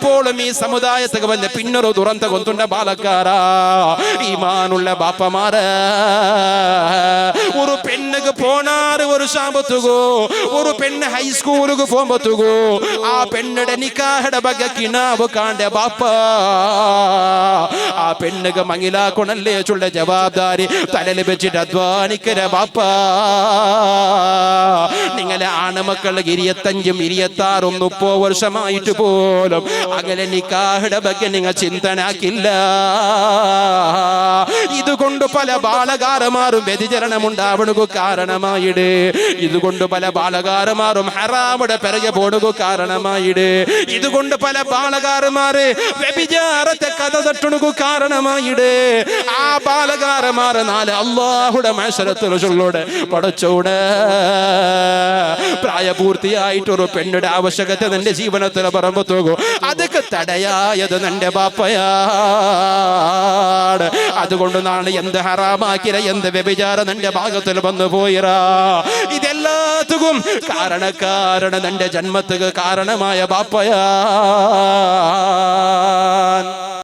എപ്പോഴും ഈ സമുദായത്തിൽ വന്ന് പിന്നൊരു ദുരന്ത കൊന്തുണ്ട ബാലക്കാരാ ഈമാനുള്ള ബാപ്പമാര് ഒരു പെണ്ണുക്ക് പോണാറ് ഒരു ശാപത്തുകോ ഒരു പെണ്ണ് ഹൈസ്കൂളുക്ക് പോകുമ്പോത്തുകോ ആ പെണ്ണുടെ നിക്കാഹയുടെ ബഗ്ഗ കിണാവ് കാണ്ട ബാപ്പ ആ പെണ്ണുക്ക് മങ്ങിലാക്കൊണല്ലേ ചുള്ള ജവാബ്ദാരി തലയിൽ വെച്ചിട്ട് അധ്വാനിക്കര ബാപ്പ നിങ്ങളെ ആണുമക്കളുടെ 25 26 30 വർഷമായിട്ട് പോലും അങ്ങനെ നിക്കാഹയുടെ ബഗ്ഗ നിങ്ങൾ ചിന്തനാക്കില്ല ഇതുകൊണ്ട് പല ബാലകാരന്മാരും വ്യതിചരണമുണ്ടാവണു കാരണമായിട് ഇതുകൊണ്ട് പല ബാലകാരന്മാരും ഹറാമുടെ പിറകെ പോടുക കാരണമായിട് ഇതുകൊണ്ട് പല ബാലകാരന്മാര് വ്യഭിചാരത്തെ കഥ തട്ടുണു കാരണമായിട് ആ ബാലകാരന്മാര് നാല് അല്ലാഹുടെ മഹ്ശറത്തിലൂടെ പടച്ചോട് പ്രായപൂർത്തിയായിട്ടൊരു പെണ്ണുടെ ആവശ്യകത നിന്റെ ജീവനത്തിൽ പറമ്പത്തോകൂ അതൊക്കെ തടയായത് നിന്റെ ബാപ്പയാണ് അതുകൊണ്ട് നാളെ എന്ത് ഹറാമാക്കിര എന്ത് വ്യഭിചാരം നിന്റെ ഭാഗത്തിൽ വന്നു പോയിറാ ഇതെല്ലാത്തും കാരണക്കാരന് നിന്റെ ജന്മത്തിന് കാരണമായ ബാപ്പയാ